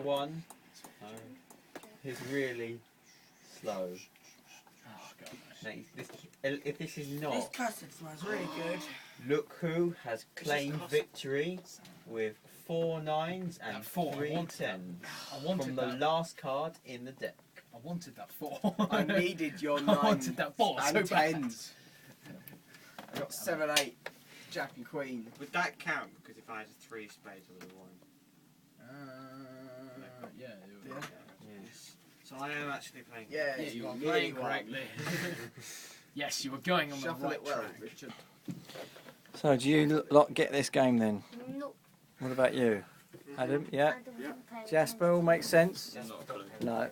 one who's really slow. Oh, God. If this is This not, custard smells really good. look who has claimed victory with 4 9s and 3 10s from the last card in the deck. I wanted that 4. I needed your 9 I wanted that 4 and so bad. 10s. I got 7, 8, Jack and Queen. Would that count? Because if I had a 3 spades, I would have won. Yeah. Yes. So I am actually playing. Yeah, Yeah, you are nearly playing won. correctly. Yes, you were going on Shuffle the right it well, track. Richard. So do you lot get this game then? No. What about you? Adam, yeah? I don't play with Jasper, all makes sense? No.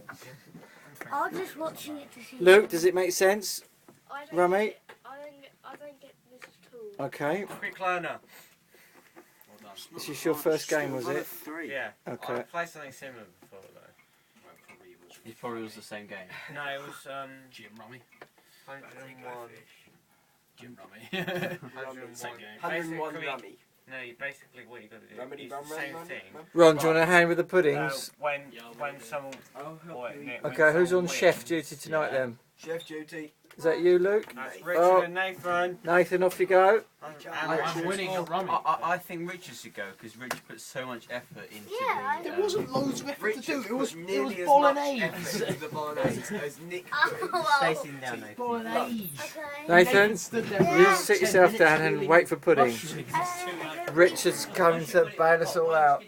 I'm just watching it to see. Luke, does it make sense? I don't Rummy? get- I don't get this at all. Okay. Quick learner. This is your first game, was it? 3. Yeah. Okay. I played something similar before though. It probably was the same game. No, it was Jim Rummy. 101. Jim Rummy. 101. Same game. 101 Basically- rummy. No, basically what you got to do Rummity is rum, the same rum, thing. rum. Ron, do you want a hand with the puddings? When someone. Oh, help Or, me. no, when Okay, who's someone on chef wins, duty tonight then? Chef duty. Is that you, Luke? That's Richard Oh. and Nathan. Nathan, off you go. I'm winning at Rummy. I think Richard should go because Richard put so much effort into Yeah, the. There wasn't loads of effort Richard to do. It was put nearly as bolognese. much effort into the bolognese as Nick Oh, put. well. Stay sitting down, Nathan. Bolognese. Okay. Nathan, stood there for you about sit 10 yourself minutes down and peeling wait for puddings. mushrooms. Richard's coming to bail us all out.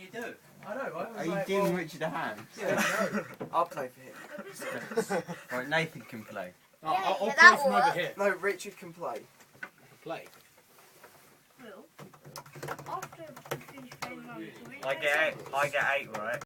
I know. Are you giving Richard a hand? Yeah, no. I'll play for him. Right, Nathan can play. I'll Yeah, play that from over works. here. No, Richard can play. Play. After we finish playing Rummy, can we I play get some- 8, right?